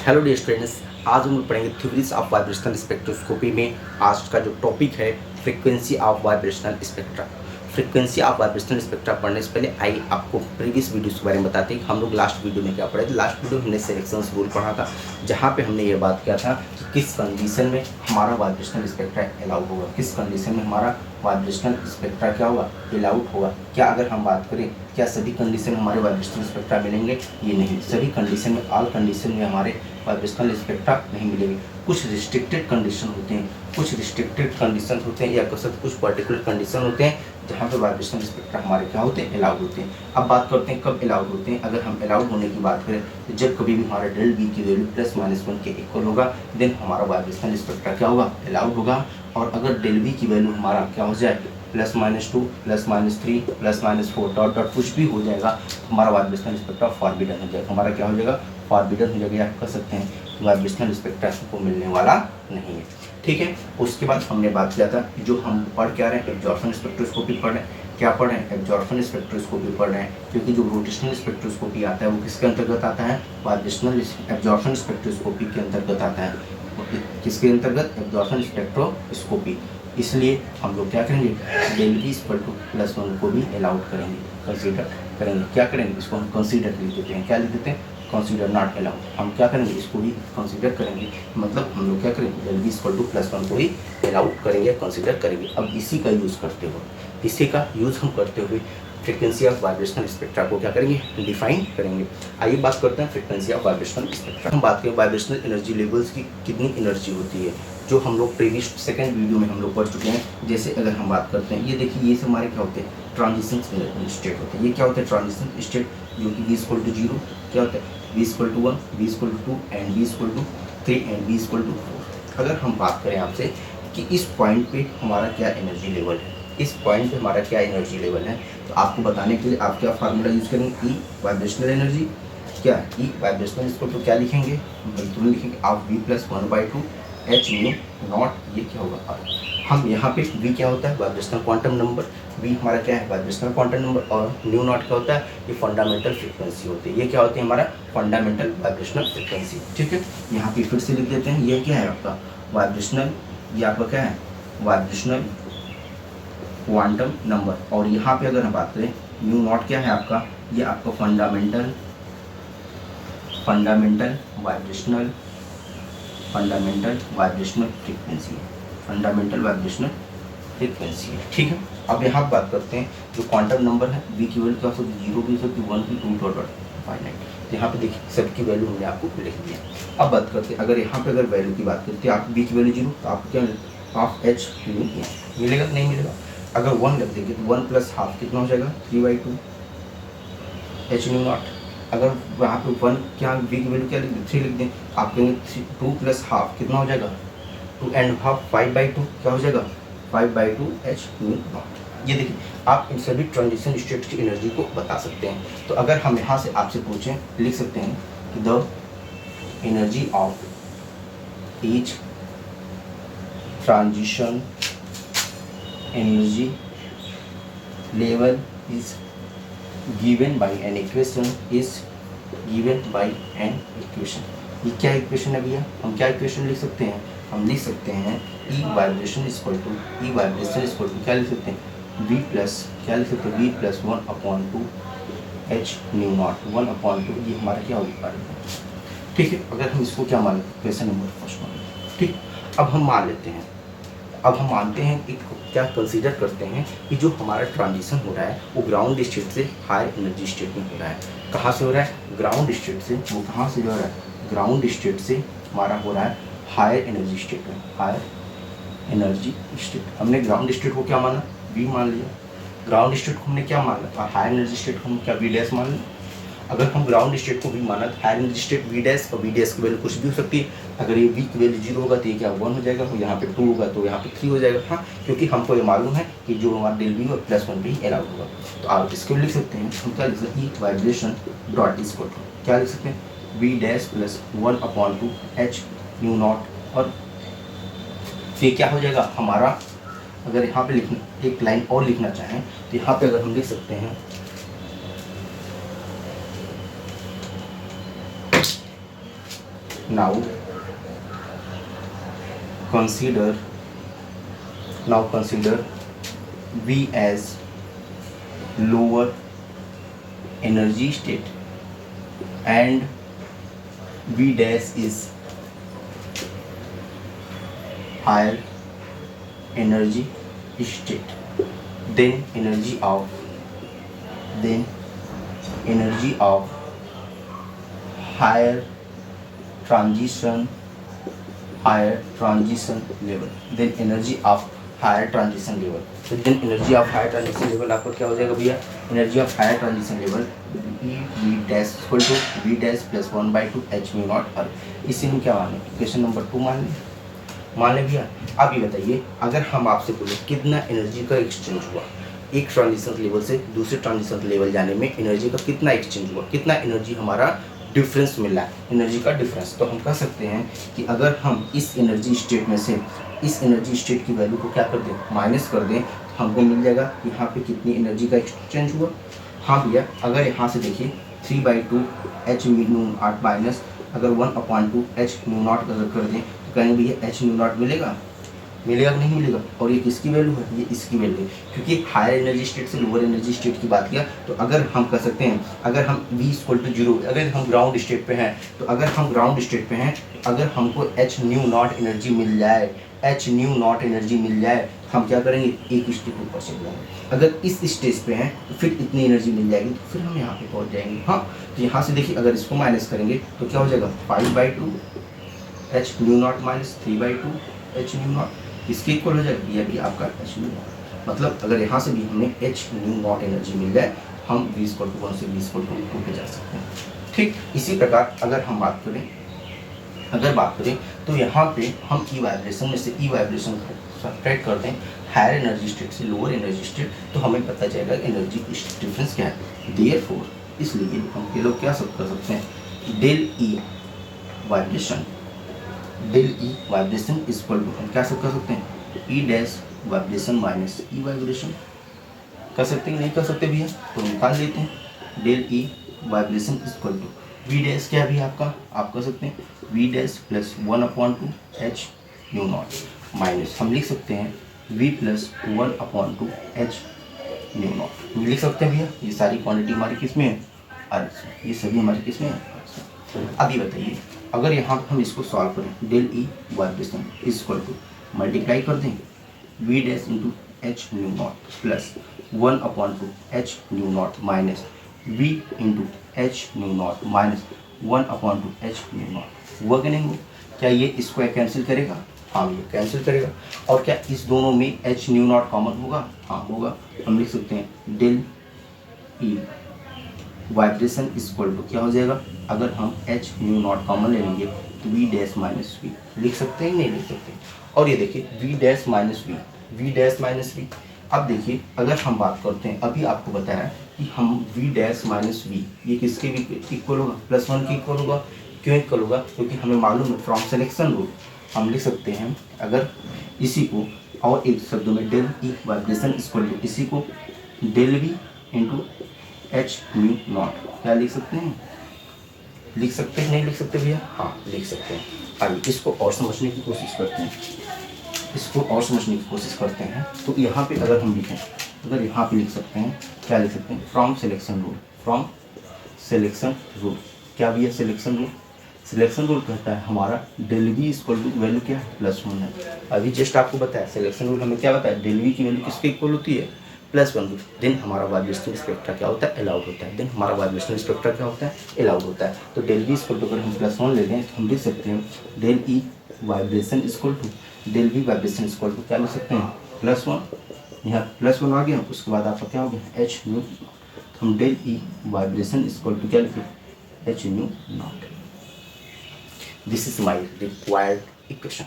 Hello dear students, आज हम लोग पढ़ेंगे थ्योरीज ऑफ वाइब्रेशनल स्पेक्ट्रोस्कोपी में आज का जो टॉपिक है frequency of vibrational spectra. Frequency of vibrational spectra पढ़ने से पहले आइए आपको प्रीवियस वीडियोस के बारे में बताते हैं कि हम लोग लास्ट वीडियो में क्या पढ़े थे। लास्ट वीडियो में हमने सिलेक्शंस रूल पढ़ा था, जहाँ पे हमने ये बात किया था कि किस कंडीशन में हमारा वाइब्रेशनल स्पेक्ट्रा अलाउड होगा, किस कंडीशन में हमारा वाइब्रेशनल स्पेक्ट्रा क्या होगा, अलाउड होगा। क्या अगर हम बात करें क्या सभी कंडीशन में हमारे वाइब्रेशनल स्पेक्ट्रा मिलेंगे? ये नहीं, सभी कंडीशन में, ऑल कंडीशन में हमारे वाइब्रेशनल स्पेक्ट्रा नहीं मिलेंगे। कुछ रिस्ट्रिक्टेड कंडीशन होते हैं, कुछ रिस्ट्रिक्टेड कंडीशन होते हैं या कुछ पर्टिकुलर कंडीशन होते हैं जहाँ पे वाइब्रेशनल स्पेक्ट्रा हमारे क्या होते हैं, अलाउड होते हैं। अब बात करते हैं कब अलाउड होते हैं। अगर हम अलाउड होने की बात करें तो जब कभी भी हमारा डेल बी की वैल्यू ±1 के इक्वल होगा, देन हमारा वाइब्रेशनल स्पेक्ट्रा क्या होगा, अलाउड होगा। और अगर डेल बी की वैल्यू हमारा क्या हो जाए, +-2 +-3 +-4 डॉट डॉट कुछ भी हो जाएगा तो हमारा वाइब्रेशनल स्पेक्ट्रा फॉरबिडन हो जाएगा। हमारा क्या हो जाएगा, फॉरबिडन हो जाएगा, या कह सकते हैं वाइब्रेशनल स्पेक्ट्रा को मिलने वाला नहीं है। ठीक है, उसके बाद हमने बात किया था जो हम पढ़ क्या रहे हैं, एब्जॉर्प्शन स्पेक्ट्रोस्कोपी पढ़ रहे हैं। क्या पढ़ रहे हैं, एब्जॉर्प्शन स्पेक्ट्रोस्कोपी पढ़ रहे हैं, क्योंकि जो रोटेशनल स्पेक्ट्रोस्कोपी आता है वो किसके अंतर्गत आता है, वाइब्रेशनल एब्जॉर्प्शन स्पेक्ट्रोस्कोपी के अंतर्गत आता है। किसके अंतर्गत, एब्जॉर्प्शन स्पेक्ट्रोस्कोपी। इसलिए हम लोग क्या करेंगे, डेल बी +1 को भी अलाउड करेंगे, कंसीडर करेंगे। क्या करेंगे, इसको हम कंसीडर लिख देते हैं। क्या लिख देते हैं, कंसीडर नॉट अलाउड। हम क्या करेंगे, इसको भी कंसीडर करेंगे, मतलब हम लोग क्या करेंगे, डेल बी +1 को ही अलाउड करेंगे, कंसीडर करेंगे। अब इसी का यूज़ करते हुए, इसी का यूज़ हम करते हुए फ्रीक्वेंसी ऑफ वाइब्रेशनल स्पेक्ट्रा को क्या करेंगे, डिफाइन करेंगे। आइए बात करते हैं फ्रीक्वेंसी ऑफ वाइब्रेशनल स्पेक्ट्रा। हम बात करें वाइब्रेशनल एनर्जी लेवल्स की कितनी एनर्जी होती है, जो हम लोग प्रीवियस सेकंड वीडियो में हम लोग पढ़ चुके हैं। जैसे अगर हम बात करते हैं, ये देखिए, ये सब हमारे क्या होते हैं, ट्रांजिशन स्टेट होते हैं। ये क्या होते हैं, ट्रांजिशन स्टेट, जो कि V = 0, क्या होता है, V = 1, V = 2 and V = 3 and V = 4। अगर हम बात करें आपसे कि इस पॉइंट पे हमारा क्या एनर्जी लेवल है, इस पॉइंट पे हमारा क्या एनर्जी लेवल है, तो आपको बताने के लिए आप क्या फार्मूला यूज़ करेंगे, ई वाइब्रेशनल एनर्जी, क्या ई वाइब्रेशनल, इसको तो क्या लिखेंगे, बिल्कुल लिखेंगे आप V + 1/2 h म्यू नॉट, ये क्या होगा। हम यहाँ पे V क्या होता है, वाइब्रेशनल क्वांटम नंबर, V हमारा क्या है, वाइब्रेशनल क्वांटम नंबर, और न्यू नॉट क्या होता है, ये फंडामेंटल फ्रीक्वेंसी होती है। ये क्या होती है, हमारा फंडामेंटल वाइब्रेशनल फ्रीक्वेंसी। ठीक है, यहाँ पे फिर से लिख देते हैं, ये क्या है आपका वाइब्रेशनल, ये आपका क्या है, वाइब्रेशनल क्वांटम नंबर। और यहाँ पे अगर हम बात करें, न्यू नॉट क्या है आपका, ये आपका फंडामेंटल वाइब्रेशनल फ्रीक्वेंसी है, फंडामेंटल वाइब्रेशनल फ्रीक्वेंसी है। ठीक है, अब यहाँ बात करते हैं जो क्वांटम नंबर है, V की वैल्यू क्या हो सकती है, 0 भी हो सकती है, 1 भी, 2 डॉट फाइनाइट। यहाँ पे देखिए सबकी वैल्यू हमने आपको लिख दिया। अब बात करते हैं, अगर यहाँ पे अगर वैल्यू की बात करते हैं, आप V की वैल्यू 0, तो आपको क्या ½ h मिलेगा, नहीं मिलेगा। अगर 1 रख देंगे तो 1 + ½ कितना हो जाएगा, 3/2 h म्यू नॉट। अगर वहाँ पे 1 क्या, V की वैल्यू क्या लिख दें, 3 लिख दें, आप कहेंगे 2 + ½ कितना हो जाएगा, 2 and ½ 5/2 क्या हो जाएगा, 5/2 h म्यू नॉट। ये देखिए, आप इन सभी ट्रांजिशन स्टेट की एनर्जी को बता सकते हैं। तो अगर हम यहाँ से आपसे पूछें, लिख सकते हैं कि the energy of each transition energy level is given by an equation, ये क्या इक्वेशन है भैया, हम क्या इक्वेशन लिख सकते हैं, हम लिख सकते हैं ई वाइब्रेशन क्या लिख सकते हैं, V प्लस क्या लिख सकते हैं, V + 1/2 h म्यू नॉट 1/2, ये हमारा क्या होगा। ठीक है, अगर हम इसको क्या मान लेते, क्वेश्चन नंबर फर्स्ट मान लेते। ठीक, अब हम मान लेते हैं, अब हम मानते हैं कि क्या कंसीडर करते हैं कि जो हमारा ट्रांजिशन हो रहा है वो ग्राउंड स्टेट से हायर एनर्जी स्टेट में हो रहा है। कहाँ से हो रहा है, ग्राउंड स्टेट से, वो कहाँ से जो हो रहा है, ग्राउंड स्टेट से हमारा हो रहा है हायर एनर्जी स्टेट में, हायर एनर्जी स्टेट। हमने ग्राउंड स्टेट को क्या माना, V मान लिया। ग्राउंड स्टेट को हमने क्या माना, और हायर एनर्जी स्टेट को हम क्या V' मान लें। अगर हम ग्राउंड स्टेट को V माना तो हायर एनर्जी स्टेट V' और V' की वैल्यू कुछ भी हो सकती है। अगर ये V की वैल्यू 0 होगा तो ये क्या 1 हो जाएगा, तो यहाँ पे 2 होगा तो यहाँ पे 3 हो जाएगा। हाँ, क्योंकि हमको ये मालूम है कि जो हमारा डेल बी +1 पे ही अलाउड होगा। तो आप इसको लिख सकते हैं, हम क्या लिख सकते हैं, vibration dot is equal to क्या लिख सकते हैं, V' + 1/2 h म्यू नॉट। और ये क्या हो जाएगा हमारा, अगर यहाँ पे लिखना एक लाइन और लिखना चाहें तो यहाँ पे अगर हम लिख सकते हैं, Now consider V as lower energy state and V dash is higher energy state. Then energy of higher transition level. Then energy of higher transition level. तो then energy of higher transition level आपका क्या हो जाएगा भैया? energy of higher transition level V dash equal to V dash plus 1/2 h mu naught r. इसे हम क्या माने? इक्वेशन नंबर 2 मान लें भैया। अब ये बताइए, अगर हम आपसे बोले कितना एनर्जी का एक्सचेंज हुआ एक ट्रांजिशन लेवल से दूसरे ट्रांजिशन लेवल जाने में, एनर्जी का कितना एक्सचेंज हुआ, कितना एनर्जी हमारा डिफरेंस मिला है, एनर्जी का डिफरेंस, तो हम कह सकते हैं कि अगर हम इस एनर्जी स्टेट में से इस एनर्जी स्टेट की वैल्यू को क्या कर दें, माइनस कर दें, तो हमको मिल जाएगा यहाँ पे कितनी एनर्जी का एक्सचेंज हुआ। हाँ भैया, अगर यहाँ से देखिए 3/2 h म्यू नॉट माइनस अगर 1/2 h म्यू नॉट अगर कर दें तो कहेंगे भैया h म्यू नॉट मिलेगा कि नहीं मिलेगा। और ये किसकी वैल्यू है? ये इसकी वैल्यू है, क्योंकि हायर एनर्जी स्टेट से लोअर एनर्जी स्टेट की बात किया। तो अगर हम कह सकते हैं, अगर हम v = 0, अगर हम ग्राउंड स्टेट पे हैं, तो अगर हम ग्राउंड स्टेट पे हैं, अगर हमको h न्यू नॉट एनर्जी मिल जाए, हम क्या करेंगे, एक स्टेप ऊपर चल जाएंगे। अगर इस स्टेज पे हैं तो फिर इतनी एनर्जी मिल जाएगी, तो फिर हम यहाँ पे पहुँच जाएंगे। हाँ, तो यहाँ से देखिए, अगर इसको माइनस करेंगे तो क्या हो जाएगा, 5/2 h mu naught minus 3/2 h mu not, इसके इक्वल हो जाएगा ये भी आपका h म्यू नॉट। मतलब अगर यहाँ से भी हमें h म्यू नॉट एनर्जी मिल जाए, हम v = 1 से v = 2 पे जा सकते हैं। ठीक इसी प्रकार अगर हम बात करें तो यहाँ पे हम ई वाइब्रेशन में से ई वाइब्रेशन को सब्ट्रैक्ट करते हैं हायर एनर्जी स्टेट से लोअर एनर्जी स्टेट, तो हमें पता चलेगा एनर्जी डिफरेंस क्या है। देयरफॉर, इसलिए हम ये लोग क्या सब कर सकते हैं, del E vibration is equal to, हम क्या सब कर सकते हैं, E dash vibration minus E vibration. कर सकते हैं, नहीं कर सकते भैया, तो निकाल लेते हैं। Del E vibration is equal to V dash क्या भी आपका, आप कर सकते हैं V dash plus 1/2 h mu naught minus, हम लिख सकते हैं v plus 1/2 h mu naught. लिख सकते हैं भैया, ये सारी क्वांटिटी हमारी किस में है, अर्थ से, ये सभी हमारी किस में है, अर्थ से। अब ये बताइए, अगर यहाँ हम इसको सॉल्व करें, del E vibration is equal to multiply कर दें v dash into h mu naught plus 1/2 h mu naught minus v into h mu naught minus 1/2 h mu naught. हुआ कि नहीं हुआ? क्या ये स्क्वायर कैंसिल करेगा? हाँ, ये कैंसिल करेगा। और क्या इस दोनों में h म्यू नॉट कॉमन होगा? हाँ होगा। हम लिख सकते हैं del E vibration is equal to क्या हो जाएगा, अगर हम h म्यू नॉट कॉमन ले लेंगे तो v डैश माइनस वी लिख सकते हैं, नहीं लिख सकते। और ये देखिए v डैश माइनस वी। अब देखिए, अगर हम बात करते हैं, अभी आपको बताया कि हम v डैश माइनस वी ये किसके भी इक्वल होगा, +1 के इक्वल होगा। क्यों इक्वल होगा? क्योंकि हमें मालूम है फ्रॉम सिलेक्शन रूल हम लिख सकते हैं, अगर इसी को और एक शब्दों में del E vibration equal to इसी को del V into H mu naught, क्या लिख सकते हैं? लिख सकते हैं, नहीं लिख सकते भैया? हाँ लिख सकते हैं। आइए इसको और समझने की कोशिश करते हैं। तो यहाँ पे अगर हम लिखें, अगर यहाँ पे लिख सकते हैं, क्या लिख सकते हैं, फ्रॉम सिलेक्शन रूल। क्या भी है सिलेक्शन रूल कहता है हमारा del V equal to value क्या है, +1 है। अभी जस्ट आपको बताया सिलेक्शन रूल हमें क्या बताया, डेल वी की वैल्यू किसके इक्वल होती है, +1। देन हमारा वाइब्रेशनल स्पेक्ट्रा क्या होता है, अलाउड होता है। तो डेल वी इक्वल टू अगर हम +1 ले लें तो हम लिख सकते हैं del E vibration equal to del V vibration equal to क्या लिख सकते हैं, +1। यहाँ +1 आ गया, उसके बाद आपका क्या हो गया, एच म्यू। तो हम del E vibration equal to क्या लिखें, H mu not. This is my required equation.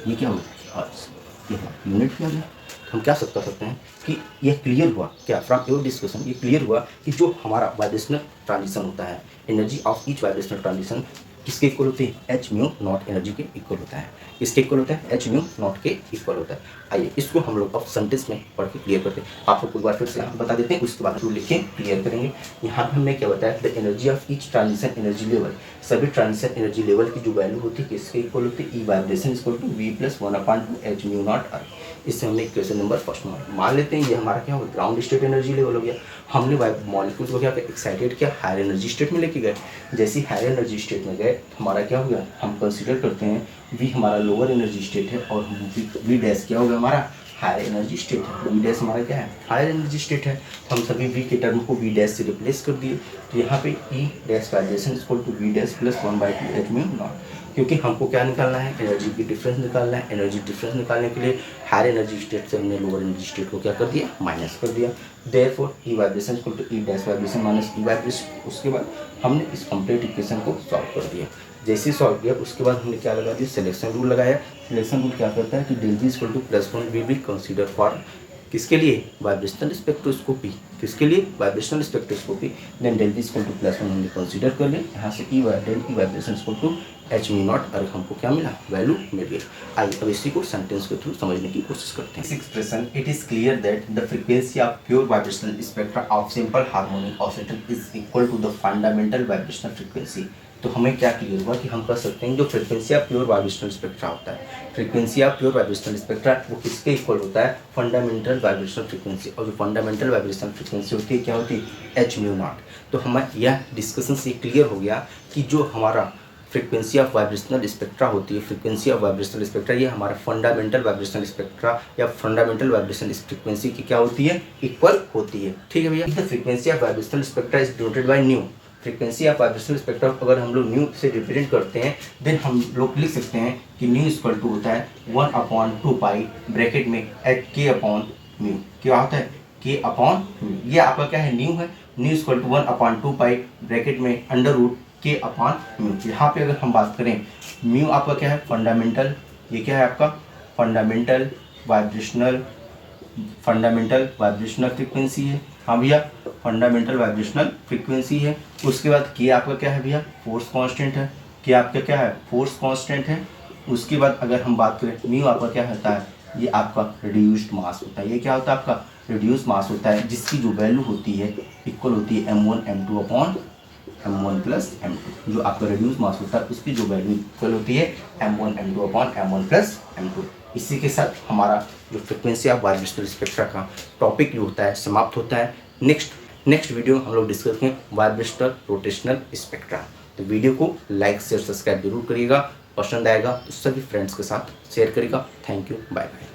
ये क्या होगा, ये यूनिट क्या है। हम क्या कर सकते हैं कि ये क्लियर हुआ क्या, फ्रॉम योर डिस्कशन ये क्लियर हुआ कि जो हमारा वाइब्रेशनल ट्रांजिशन होता है, energy of each vibrational transition किसके इक्वल होती है, एच म्यू नॉट एनर्जी के इक्वल होता है। इसके इक्वल होता है, एच म्यू नॉट के इक्वल होता है। आइए इसको हम लोग अब सेंटेंस में पढ़ के क्लियर करते हैं। आपको एक बार फिर से यहाँ बता देते हैं, उसके बाद लिख के क्लियर करेंगे। यहाँ पे हमने क्या बताया, the energy of each transition energy level, सभी ट्रांजिशन एनर्जी लेवल की जो वैल्यू होती है किसके इक्वल होती है, E vibration equal to V plus 1/2 H mu naught अर्थ। इससे हमने क्वेश्चन नंबर फर्स्ट में मान लेते हैं ये हमारा क्या होगा, ग्राउंड स्टेट एनर्जी लेवल हो गया। हमने मॉलिक्यूल्स को क्या एक्साइटेड किया, हायर एनर्जी स्टेट में लेके गए। जैसे ही हायर एनर्जी स्टेट में गए तो हमारा क्या हो गया, हम कंसीडर करते हैं वी हमारा लोअर एनर्जी स्टेट है और वी डैश क्या होगा हमारा हायर एनर्जी स्टेट है। वी डैश हमारा क्या है, हायर एनर्जी स्टेट है। तो हम सभी वी के टर्म को वी डैश से रिप्लेस कर दिए। तो यहाँ पे E dash vibration equal to V dash plus 1/2 H mu not, क्योंकि हमको क्या निकालना है, एनर्जी की डिफरेंस निकालना है। एनर्जी डिफरेंस निकालने के लिए हायर एनर्जी स्टेट से हमने लोअर एनर्जी स्टेट को क्या कर दिया, माइनस कर दिया। Therefore E vibration equal to E dash vibration minus E vibration. उसके बाद हमने इस कंप्लीट इक्वेशन को सॉल्व कर दिया। जैसे ही सॉल्व किया उसके बाद हमने क्या लगा दिया, सिलेक्शन रूल लगाया। सिलेक्शन रूल क्या करता है कि del V equal to +1 we be consider for किसके लिए, वाइब्रेशनल स्पेक्ट्रोस्कोपी। किसके लिए, vibrational spectroscopy. Then del V equal to +1 हमने कंसीडर कर लिया। यहाँ से E vibration equal to h mu naught और हमको क्या मिला, वैल्यू मिल गई। आइए अब इसी को सेंटेंस के थ्रू समझने की कोशिश करते हैं। Expression, it is clear that the frequency of pure vibrational spectra of simple harmonic oscillator is equal to the fundamental vibrational frequency. तो हमें क्या क्लियर हुआ कि हम कह सकते हैं जो frequency of pure vibrational spectra होता है, frequency of pure vibrational spectra वो किसके इक्वल होता है, फंडामेंटल वाइब्रेशनल फ्रीक्वेंसी। और जो फंडामेंटल वाइब्रेशनल फ्रीक्वेंसी होती है क्या होती है, एच म्यू नॉट। तो हमें यह डिस्कशन से क्लियर हो गया कि जो हमारा फ्रीक्वेंसी ऑफ वाइब्रेशनल स्पेक्ट्रा होती है, फ्रीक्वेंसी ऑफ वाइब्रेशनल स्पेक्ट्रा ये हमारा फंडामेंटल वाइब्रेशनल स्पेक्ट्रा या फंडामेंटल वाइब्रेशनल फ्रीक्वेंसी की क्या होती है, इक्वल होती है। ठीक है भैया। The frequency of vibrational spectra is denoted by new. Frequency of vibrational spectra अगर हम लोग न्यू से रिप्रेजेंट करते हैं देन हम लोग लिख सकते हैं कि न्यू इक्वल टू होता है 1/2 पाई ब्रैकेट में एट के अपॉन म्यू। क्या होता है, के अपॉन म्यू। ये आपका क्या है, न्यू है। Nu equal to 1/2 pi bracket में under root K upon mu. यहाँ पे अगर हम बात करें म्यू आपका क्या है, फंडामेंटल, ये क्या है आपका फंडामेंटल वाइब्रेशनल फ्रीक्वेंसी है। हाँ भैया, फंडामेंटल वाइब्रेशनल फ्रीक्वेंसी है। उसके बाद के आपका क्या है भैया, फोर्स कांस्टेंट है। के आपका क्या है, फोर्स कांस्टेंट है। उसके बाद अगर हम बात करें म्यू आपका क्या होता है, ये आपका रिड्यूस्ड मास होता है। ये क्या होता है आपका रिड्यूस्ड मास होता है, जिसकी जो वैल्यू होती है इक्वल होती है m1 m2 upon m1 plus m2। जो आपका रिड्यूस मास होता है उसकी जो वैल्यू इक्वल होती है m1 m2 upon m1 plus m2। इसी के साथ हमारा जो फ्रिक्वेंसी ऑफ वाइब्रेशनल स्पेक्ट्रा का टॉपिक जो होता है समाप्त होता है। नेक्स्ट वीडियो हम लोग डिस्कस करेंगे वाइब्रेशनल रोटेशनल स्पेक्ट्रा। तो वीडियो को लाइक शेयर सब्सक्राइब जरूर करिएगा। पसंद आएगा तो सभी फ्रेंड्स के साथ शेयर करिएगा। Thank you, bye bye.